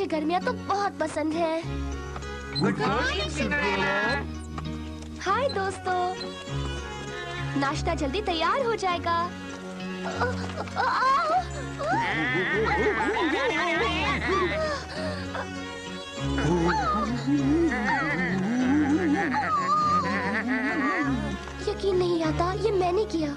गर्मियाँ तो बहुत पसंद है। Good morning Cinderella. हाय दोस्तों, नाश्ता जल्दी तैयार हो जाएगा। यकीन नहीं आता ये मैंने किया।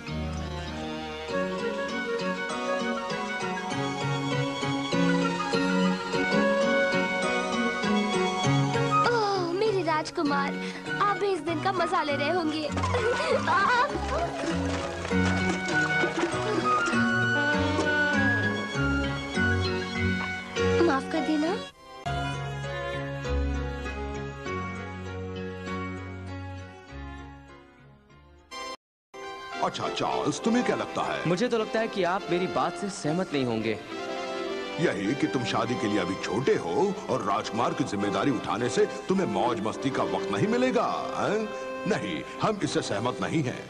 राजकुमार, आप भी इस दिन का मजा ले रहे होंगे। माफ कर देना। अच्छा चार्ल्स, तुम्हें क्या लगता है? मुझे तो लगता है कि आप मेरी बात से सहमत नहीं होंगे। यही कि तुम शादी के लिए अभी छोटे हो और राजकुमार की जिम्मेदारी उठाने से तुम्हें मौज मस्ती का वक्त नहीं मिलेगा। नहीं, हम इससे सहमत नहीं हैं।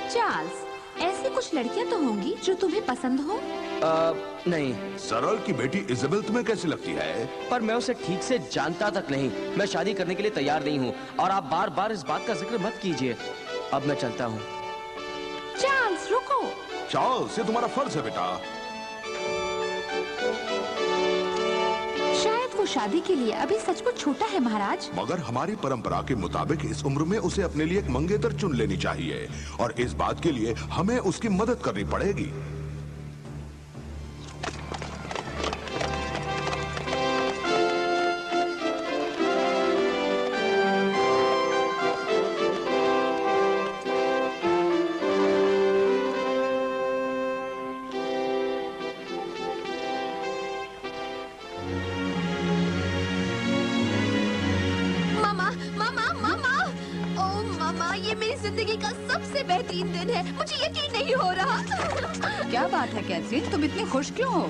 चार्ल्स, ऐसी कुछ लड़कियां तो होंगी जो तुम्हें पसंद हो? नहीं। सरल की बेटी इज़ाबेल तुम्हें कैसी लगती है? पर मैं उसे ठीक से जानता तक नहीं। मैं शादी करने के लिए तैयार नहीं हूँ और आप बार बार इस बात का जिक्र मत कीजिए। अब मैं चलता हूँ। चार्ल्स रुको। चार्ल्स, ये तुम्हारा फर्ज है बेटा। शायद वो शादी के लिए अभी सचमुच छोटा है महाराज। मगर हमारी परंपरा के मुताबिक इस उम्र में उसे अपने लिए एक मंगेतर चुन लेनी चाहिए और इस बात के लिए हमें उसकी मदद करनी पड़ेगी। मुझे यकीन नहीं हो रहा। क्या बात है कैथरीन, तुम इतनी खुश क्यों हो?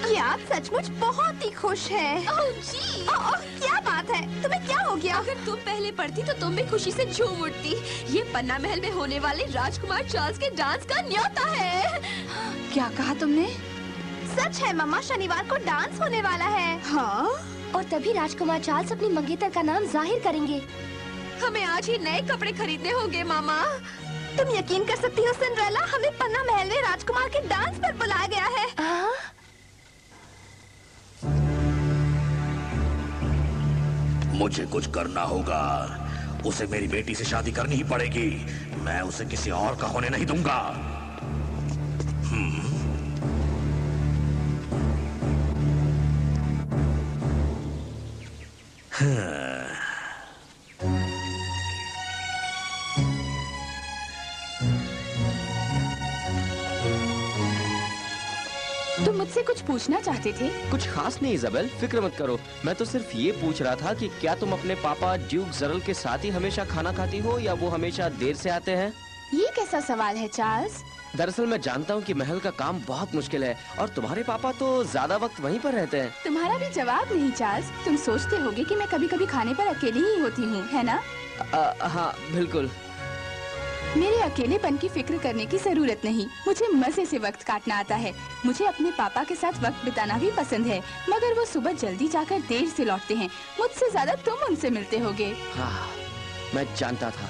ये आप सचमुच बहुत ही खुश हैं। जी। क्या बात है, तुम्हें क्या हो गया? अगर तुम पहले पढ़ती तो तुम भी खुशी से झूम उठती। ये पन्ना महल में होने वाले राजकुमार चार्ल्स के डांस का न्योता है। क्या कहा तुमने? सच है मम्मा, शनिवार को डांस होने वाला है। हाँ? और तभी राजकुमार चार्ल्स अपनी मंगेतर का नाम जाहिर करेंगे। हमें आज ही नए कपड़े खरीदने होंगे मामा। तुम यकीन कर सकती हो सिंड्रेला, हमें पन्ना महल में राजकुमार के डांस पर बुलाया गया है। मुझे कुछ करना होगा। उसे मेरी बेटी से शादी करनी ही पड़ेगी। मैं उसे किसी और का होने नहीं दूंगा। मुझसे कुछ पूछना चाहते थे? कुछ खास नहीं इजाबेल, फिक्र मत करो। मैं तो सिर्फ ये पूछ रहा था कि क्या तुम अपने पापा ड्यूक जरल के साथ ही हमेशा खाना खाती हो या वो हमेशा देर से आते हैं? ये कैसा सवाल है चार्ल्स? दरअसल मैं जानता हूँ कि महल का काम बहुत मुश्किल है और तुम्हारे पापा तो ज्यादा वक्त वहीं पर रहते हैं। तुम्हारा भी जवाब नहीं चार्ल्स। तुम सोचते होगे कि मैं कभी कभी खाने पर अकेली ही होती हूँ, है ना? हाँ बिल्कुल। मेरे अकेलेपन की फिक्र करने की जरूरत नहीं। मुझे मजे से वक्त काटना आता है। मुझे अपने पापा के साथ वक्त बिताना भी पसंद है, मगर वो सुबह जल्दी जाकर देर से लौटते हैं। मुझसे ज्यादा तुम उनसे मिलते होगे। हाँ, मैं जानता था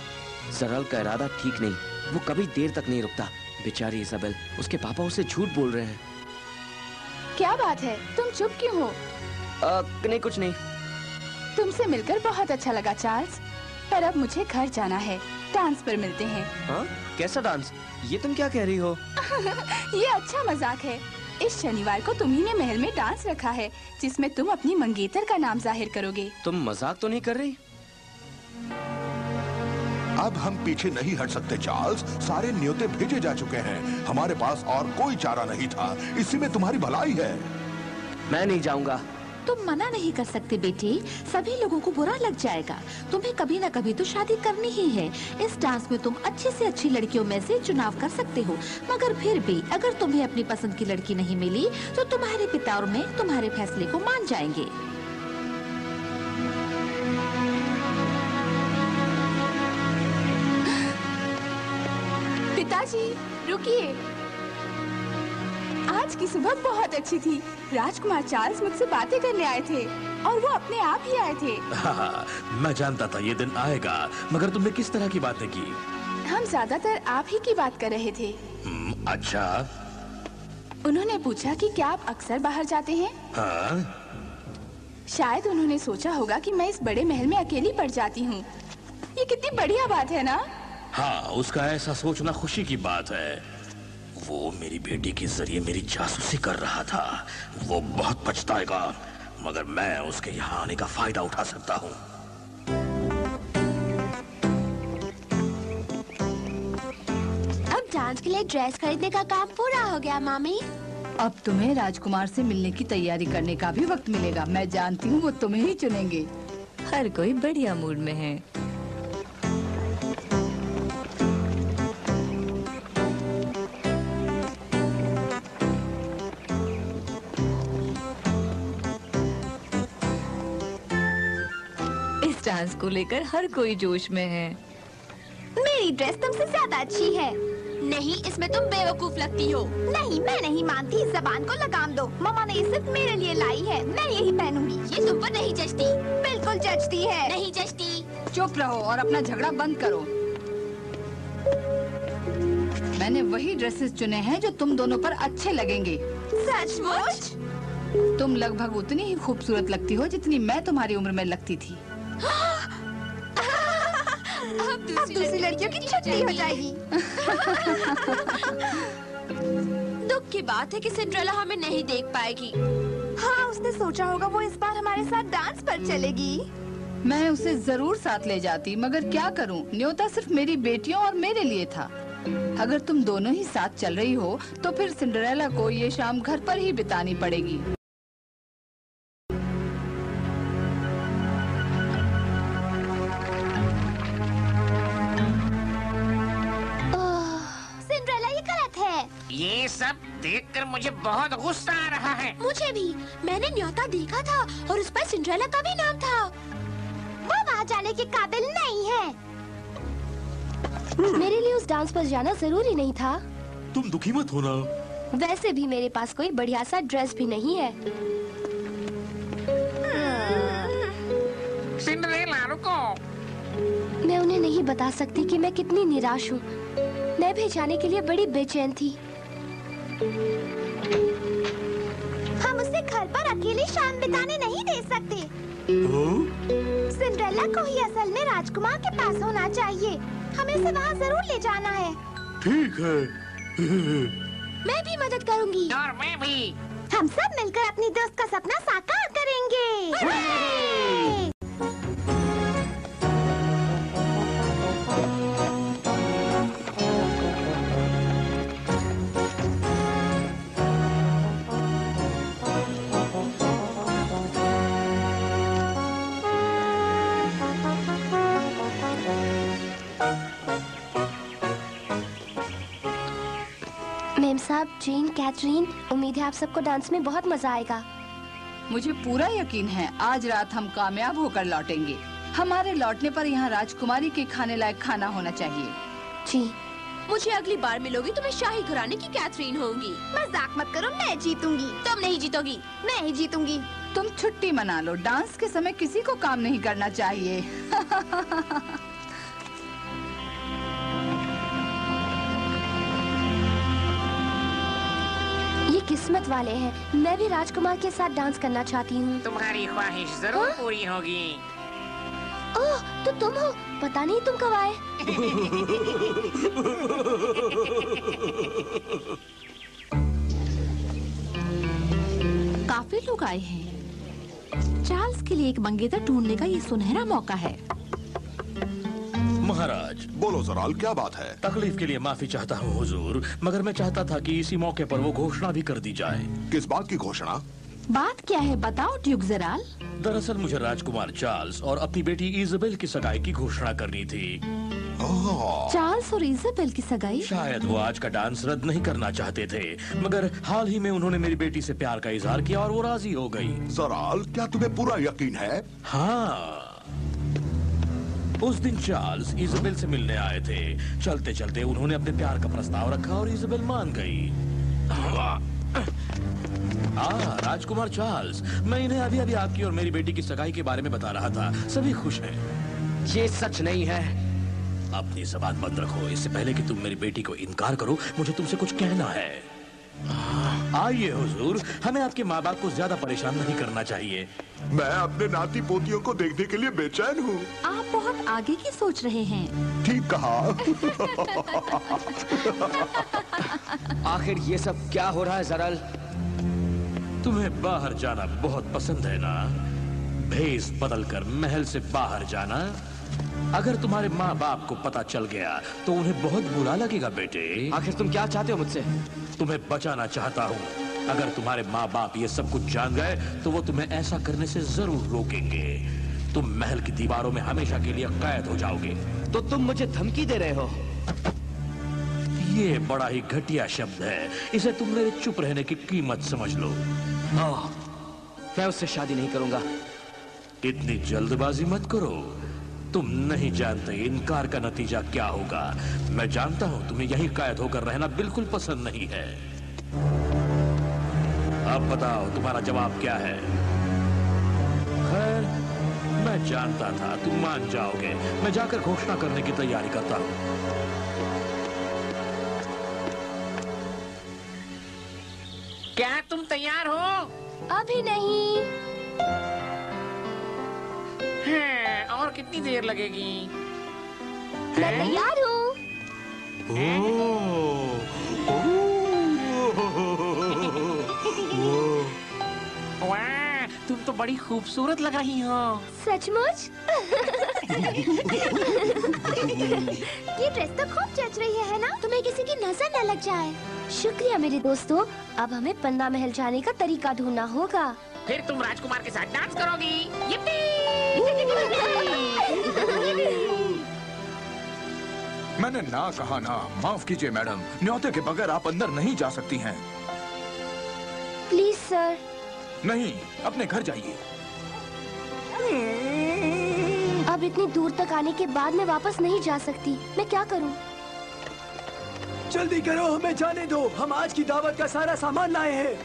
जरल का इरादा ठीक नहीं। वो कभी देर तक नहीं रुकता। बेचारी इजाबेल, उसके पापा उसे झूठ बोल रहे हैं। क्या बात है, तुम चुप क्यों हो? नहीं, कुछ नहीं। तुमसे मिलकर बहुत अच्छा लगा चार्ल्स, पर अब मुझे घर जाना है। डांस पर मिलते हैं। हाँ? कैसा डांस? ये तुम क्या कह रही हो? ये अच्छा मजाक है। इस शनिवार को तुम्ही ने महल में डांस रखा है, जिसमें तुम अपनी मंगेतर का नाम जाहिर करोगे। तुम मजाक तो नहीं कर रही? अब हम पीछे नहीं हट सकते चार्ल्स। सारे न्योते भेजे जा चुके हैं। हमारे पास और कोई चारा नहीं था। इसी में तुम्हारी भलाई है। मैं नहीं जाऊंगा। तुम मना नहीं कर सकते बेटे, सभी लोगों को बुरा लग जाएगा। तुम्हें कभी न कभी तो शादी करनी ही है। इस डांस में तुम अच्छी से अच्छी लड़कियों में से चुनाव कर सकते हो, मगर फिर भी अगर तुम्हें अपनी पसंद की लड़की नहीं मिली तो तुम्हारे पिता और मैं तुम्हारे फैसले को मान जाएंगे। पिताजी रुकिए, आज की सुबह बहुत अच्छी थी। राजकुमार चार्ल्स मुझसे बातें करने आए थे और वो अपने आप ही आए थे। हाँ, मैं जानता था ये दिन आएगा, मगर तुमने किस तरह की बातें की? हम ज्यादातर आप ही की बात कर रहे थे। अच्छा। उन्होंने पूछा कि क्या आप अक्सर बाहर जाते हैं? हाँ? शायद उन्होंने सोचा होगा कि मैं इस बड़े महल में अकेली पड़ जाती हूँ। ये कितनी बढ़िया बात है ना? हाँ, उसका ऐसा सोचना खुशी की बात है। वो मेरी बेटी के जरिए मेरी जासूसी कर रहा था। वो बहुत पछताएगा, मगर मैं उसके यहाँ आने का फायदा उठा सकता हूँ। अब डांस के लिए ड्रेस खरीदने का काम पूरा हो गया मामी। अब तुम्हें राजकुमार से मिलने की तैयारी करने का भी वक्त मिलेगा। मैं जानती हूँ वो तुम्हें ही चुनेंगे। हर कोई बढ़िया मूड में है। डांस को लेकर हर कोई जोश में है। मेरी ड्रेस तुमसे ज्यादा अच्छी है। नहीं, इसमें तुम बेवकूफ लगती हो। नहीं, मैं नहीं मानती। जबान को लगाम दो। मम्मा ने ये सिर्फ मेरे लिए लाई है। मैं यही पहनूंगी। ये तुम पर नहीं जचती। बिल्कुल जचती है। नहीं जचती। चुप रहो और अपना झगड़ा बंद करो। मैंने वही ड्रेसेस चुने हैं जो तुम दोनों पर अच्छे लगेंगे। सचमुच? तुम लगभग उतनी ही खूबसूरत लगती हो जितनी मैं तुम्हारी उम्र में लगती थी। अब दूसरी लड़कियों की छुट्टी हो जाएगी। दुख की बात है कि सिंड्रेला हमें नहीं देख पाएगी। हाँ, उसने सोचा होगा वो इस बार हमारे साथ डांस पर चलेगी। मैं उसे जरूर साथ ले जाती, मगर क्या करूं? न्योता सिर्फ मेरी बेटियों और मेरे लिए था। अगर तुम दोनों ही साथ चल रही हो तो फिर सिंड्रेला को ये शाम घर पर ही बितानी पड़ेगी। ये सब देखकर मुझे बहुत गुस्सा आ रहा है। मुझे भी। मैंने न्योता देखा था और उस पर सिंड्रेला का भी नाम था। वो वहाँ जाने के काबिल नहीं है। मेरे लिए उस डांस पर जाना जरूरी नहीं था। तुम दुखी मत होना। वैसे भी मेरे पास कोई बढ़िया सा ड्रेस भी नहीं है। सिंड्रेला रुको। मैं उन्हें नहीं बता सकती कि मैं कितनी निराश हूँ। मैं भी जाने के लिए बड़ी बेचैन थी। हम उसे घर पर अकेली शाम बिताने नहीं दे सकते। सिंड्रेला को ही असल में राजकुमार के पास होना चाहिए। हमें उसे वहाँ जरूर ले जाना है। ठीक है। मैं भी मदद करूँगी। और मैं भी। हम सब मिलकर अपनी दोस्त का सपना साकार करेंगे। साहब, जेन, कैथरीन, उम्मीद है आप सबको डांस में बहुत मजा आएगा। मुझे पूरा यकीन है आज रात हम कामयाब होकर लौटेंगे। हमारे लौटने पर यहाँ राजकुमारी के खाने लायक खाना होना चाहिए। जी। मुझे अगली बार मिलोगी तो मैं शाही घराने की कैथरीन होंगी। मजाक मत करो, मैं जीतूंगी। तुम नहीं जीतोगी। मैं ही जीतूंगी। तुम छुट्टी मना लो, डांस के समय किसी को काम नहीं करना चाहिए। ये किस्मत वाले हैं। मैं भी राजकुमार के साथ डांस करना चाहती हूँ। तुम्हारी ख्वाहिश जरूर पूरी होगी। ओह, तो तुम हो। पता नहीं तुम कब आए। काफी लोग आए हैं। चार्ल्स के लिए एक मंगेतर ढूंढने का ये सुनहरा मौका है। महाराज। बोलो जराल, क्या बात है? तकलीफ के लिए माफी चाहता हूँ हुजूर, मगर मैं चाहता था कि इसी मौके पर वो घोषणा भी कर दी जाए। किस बात की घोषणा? बात क्या है बताओ ड्यूक जराल। दरअसल मुझे राजकुमार चार्ल्स और अपनी बेटी इज़ाबेल की सगाई की घोषणा करनी थी। चार्ल्स और इज़ाबेल की सगाई? शायद वो आज का डांस रद्द नहीं करना चाहते थे, मगर हाल ही में उन्होंने मेरी बेटी से प्यार का इजहार किया और वो राजी हो गई। जराल, क्या तुम्हें पूरा यकीन है? हाँ। उस दिन चार्ल्स इज़ाबेल से मिलने आए थे। चलते चलते उन्होंने अपने प्यार का प्रस्ताव रखा और इज़ाबेल मान गई। राजकुमार चार्ल्स, मैं इन्हें अभी अभी आपकी और मेरी बेटी की सगाई के बारे में बता रहा था। सभी खुश हैं। ये सच नहीं है। अपनी ज़बान बंद रखो। इससे पहले कि तुम मेरी बेटी को इनकार करो, मुझे तुमसे कुछ कहना है। आइए हुजूर, हमें आपके माँ बाप को ज्यादा परेशान नहीं करना चाहिए। मैं अपने नाती पोतियों को देखने के लिए बेचैन हूँ। आप बहुत आगे की सोच रहे हैं। ठीक कहा। आखिर ये सब क्या हो रहा है जराल? तुम्हें बाहर जाना बहुत पसंद है ना? भेष बदलकर महल से बाहर जाना। अगर तुम्हारे माँ बाप को पता चल गया तो उन्हें बहुत बुरा लगेगा बेटे। आखिर तुम क्या चाहते हो मुझसे? तुम्हें बचाना चाहता हूँ। अगर तुम्हारे माँ बाप ये सब कुछ जान गए तो वो तुम्हें ऐसा करने से जरूर रोकेंगे। तुम महल की दीवारों में हमेशा के लिए कैद हो जाओगे। तो तुम मुझे धमकी दे रहे हो? ये बड़ा ही घटिया शब्द है। इसे तुम मेरे चुप रहने की कीमत समझ लो। मैं उससे शादी नहीं करूंगा। इतनी जल्दबाजी मत करो। तुम नहीं जानते इनकार का नतीजा क्या होगा। मैं जानता हूं तुम्हें यहीं कैद होकर रहना बिल्कुल पसंद नहीं है। अब बताओ तुम्हारा जवाब क्या है? खैर, मैं जानता था तुम मान जाओगे। मैं जाकर घोषणा करने की तैयारी करता हूं। क्या तुम तैयार हो? अभी नहीं। हाँ, और कितनी देर लगेगी? मैं तैयार हूँ। वाह, तुम तो बड़ी खूबसूरत लग रही हो। सचमुच? ये ड्रेस तो खूब जच रही है ना? तुम्हें किसी की नजर न लग जाए। शुक्रिया मेरे दोस्तों। अब हमें पन्ना महल जाने का तरीका ढूंढना होगा। फिर तुम राजकुमार के साथ डांस करोगी। yippee! मैंने ना कहा ना। माफ कीजिए मैडम, न्योते के बगैर आप अंदर नहीं जा सकती हैं। Please sir. नहीं, अपने घर जाइए। अब इतनी दूर तक आने के बाद मैं वापस नहीं जा सकती। मैं क्या करूं? जल्दी करो, हमें जाने दो। हम आज की दावत का सारा सामान लाए हैं।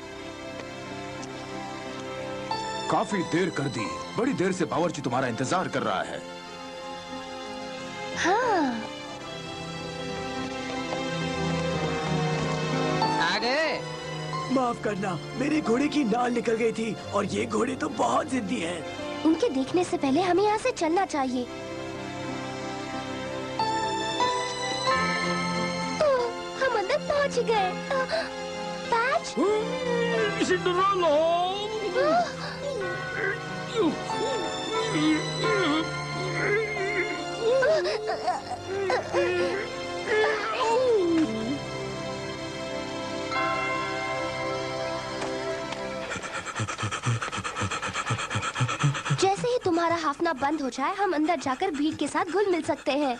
काफी देर कर दी। बड़ी देर से बावर्ची तुम्हारा इंतजार कर रहा है। हाँ। आगे। माफ करना, मेरे घोड़े की नाल निकल गई थी और ये घोड़े तो बहुत जिद्दी हैं। उनके देखने से पहले हमें यहाँ से चलना चाहिए। हम अंदर पहुँच गए। पैच? जैसे ही तुम्हारा हाफना बंद हो जाए, हम अंदर जाकर भीड़ के साथ घुल मिल सकते हैं।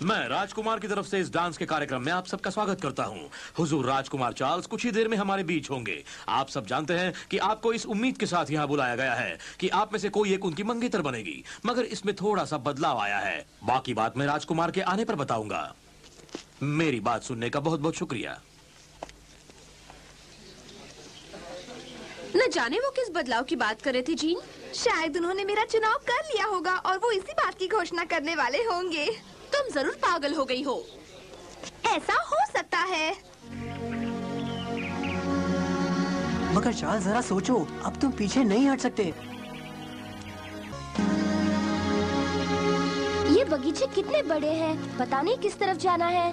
मैं राजकुमार की तरफ से इस डांस के कार्यक्रम में आप सबका स्वागत करता हूँ। हुजूर राजकुमार चार्ल्स कुछ ही देर में हमारे बीच होंगे। आप सब जानते हैं कि आपको इस उम्मीद के साथ यहाँ बुलाया गया है कि आप में से कोई एक उनकी मंगेतर बनेगी, मगर इसमें थोड़ा सा बदलाव आया है। बाकी बात मैं राजकुमार के आने पर बताऊंगा। मेरी बात सुनने का बहुत बहुत शुक्रिया। न जाने वो किस बदलाव की बात कर रहे थे जीन। शायद उन्होंने मेरा चुनाव कर लिया होगा और वो इसी बात की घोषणा करने वाले होंगे। तुम जरूर पागल हो गई हो। ऐसा हो सकता है। मगर चार्ल्स जरा सोचो, अब तुम पीछे नहीं हट सकते। ये बगीचे कितने बड़े हैं, पता नहीं किस तरफ जाना है।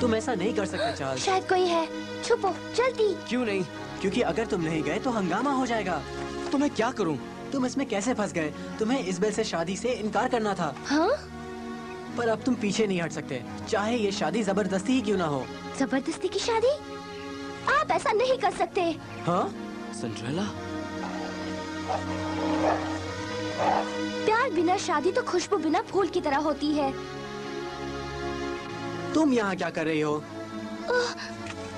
तुम ऐसा नहीं कर सकते चार्ल्स। शायद कोई है, छुपो जल्दी। क्यों नहीं? क्योंकि अगर तुम नहीं गए तो हंगामा हो जाएगा। तो मैं क्या करूं? तुम इसमें कैसे फंस गए? तुम्हें इज़बेल से शादी से इनकार करना था। हाँ? पर अब तुम पीछे नहीं हट सकते, चाहे ये शादी जबरदस्ती ही क्यों ना हो। जबरदस्ती की शादी? आप ऐसा नहीं कर सकते। हाँ? सिंड्रेला? प्यार बिना शादी तो खुशबू बिना फूल की तरह होती है। तुम यहाँ क्या कर रही हो?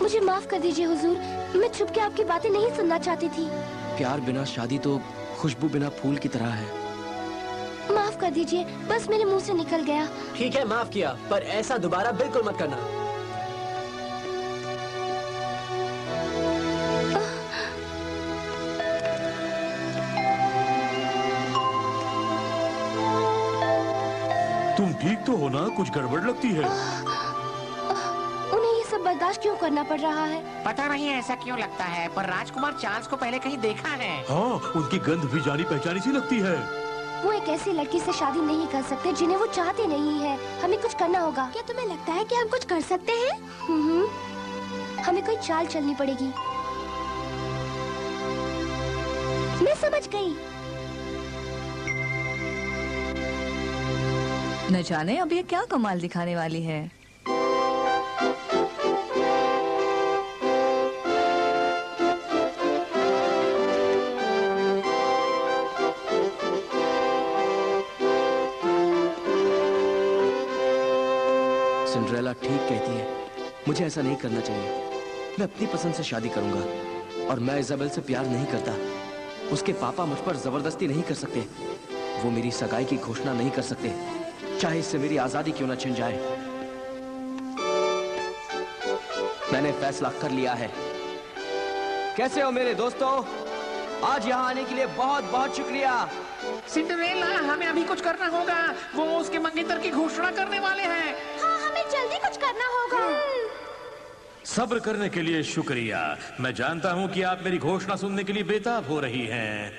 मुझे माफ कर दीजिए हुजूर, मैं छुप के आपकी बातें नहीं सुनना चाहती थी। प्यार बिना शादी तो खुशबू बिना फूल की तरह है। माफ कर दीजिए, बस मेरे मुंह से निकल गया। ठीक है, माफ किया, पर ऐसा दोबारा बिल्कुल मत करना। तुम ठीक तो हो ना? कुछ गड़बड़ लगती है। उन्हें ये सब बर्दाश्त क्यों करना पड़ रहा है? पता नहीं ऐसा क्यों लगता है, पर राजकुमार चार्ल्स को पहले कहीं देखा है। हाँ, उनकी गंध भी जानी पहचानी सी लगती है। वो एक ऐसी लड़की से शादी नहीं कर सकते जिन्हें वो चाहते नहीं है। हमें कुछ करना होगा। क्या तुम्हें लगता है कि हम कुछ कर सकते हैं? हमें कोई चाल चलनी पड़ेगी। मैं समझ गई। न जाने अब ये क्या कमाल दिखाने वाली है। सिंड्रेला ठीक कहती है, मुझे ऐसा नहीं करना चाहिए। मैं अपनी पसंद से शादी करूंगा और मैं इज़ाबेल से प्यार नहीं करता। उसके पापा मुझ पर जबरदस्ती नहीं कर सकते। वो मेरी सगाई की घोषणा नहीं कर सकते, चाहे इससे मेरी आजादी क्यों ना छिन जाए। मैंने फैसला कर लिया है। कैसे हो मेरे दोस्तों? आज यहाँ आने के लिए बहुत बहुत शुक्रिया। सिंड्रेला, हमें अभी कुछ करना होगा। वो उसके मंगेतर की घोषणा करने वाले हैं। हाँ, हमें जल्दी कुछ करना होगा। सब्र करने के लिए शुक्रिया। मैं जानता हूँ कि आप मेरी घोषणा सुनने के लिए बेताब हो रही हैं।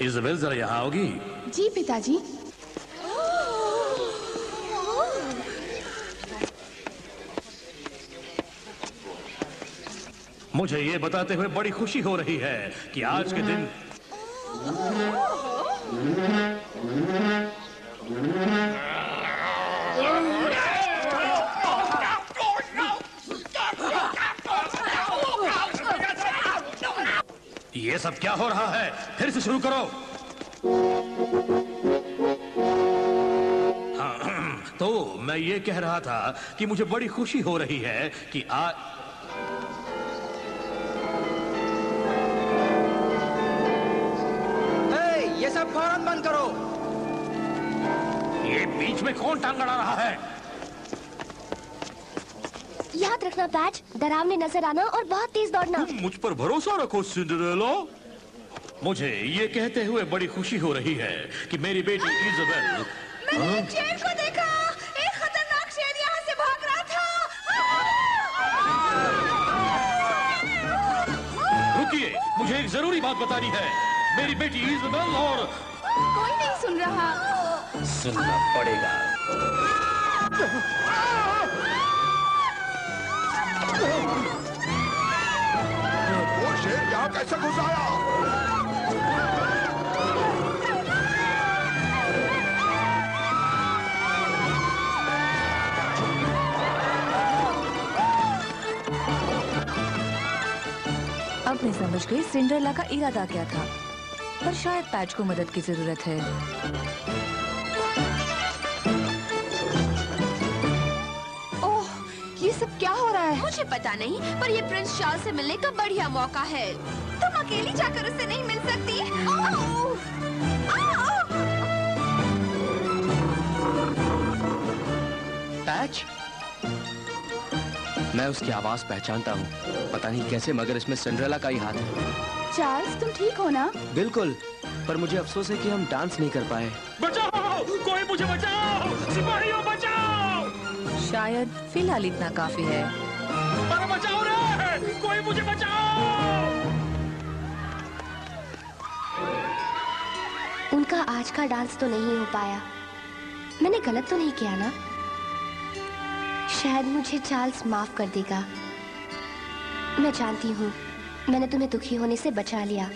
इज़ाबेल, जरा यहाँ आओगी? जी पिताजी। मुझे ये बताते हुए बड़ी खुशी हो रही है कि आज के दिन ये सब क्या हो रहा है? फिर से शुरू करो। हाँ, तो मैं ये कह रहा था कि मुझे बड़ी खुशी हो रही है कि आज ये सब फौरन बंद करो। ये बीच में कौन टांग अड़ा रहा है? याद रखना बैच, डरावने नजर आना और बहुत तेज दौड़ना। तुम मुझ पर भरोसा रखो सिंड्रेला। मुझे ये कहते हुए बड़ी खुशी हो रही है कि मेरी बेटी इज़ाबेल। मैंने शेर को देखा। एक खतरनाक शेर यहाँ से भाग रहा था। रुकिए, मुझे एक जरूरी बात बतानी है। मेरी बेटी इज़ाबेल और कोई नहीं सुन रहा। सुनना पड़ेगा। वो शेर यहाँ कैसे घुस आया? अब मैं समझ गई सिंड्रेला का इरादा क्या था, पर शायद पैच को मदद की जरूरत है। मुझे पता नहीं, पर ये प्रिंस चार्ल्स से मिलने का बढ़िया मौका है। तुम अकेली जाकर उससे नहीं मिल सकती। पैच? मैं उसकी आवाज पहचानता हूँ, पता नहीं कैसे, मगर इसमें सिंड्रेला का ही हाथ है। चार्ल्स, तुम ठीक हो ना? बिल्कुल, पर मुझे अफसोस है कि हम डांस नहीं कर पाए। बचाओ, कोई मुझे बचाओ, सिपाहियों बचाओ। शायद फिलहाल इतना काफी है। अरे बचाओ रे, कोई मुझे बचाओ। उनका आज का डांस तो नहीं हो पाया। मैंने गलत तो नहीं किया ना? शायद मुझे चार्ल्स माफ कर देगा। मैं जानती हूँ, मैंने तुम्हें दुखी होने से बचा लिया।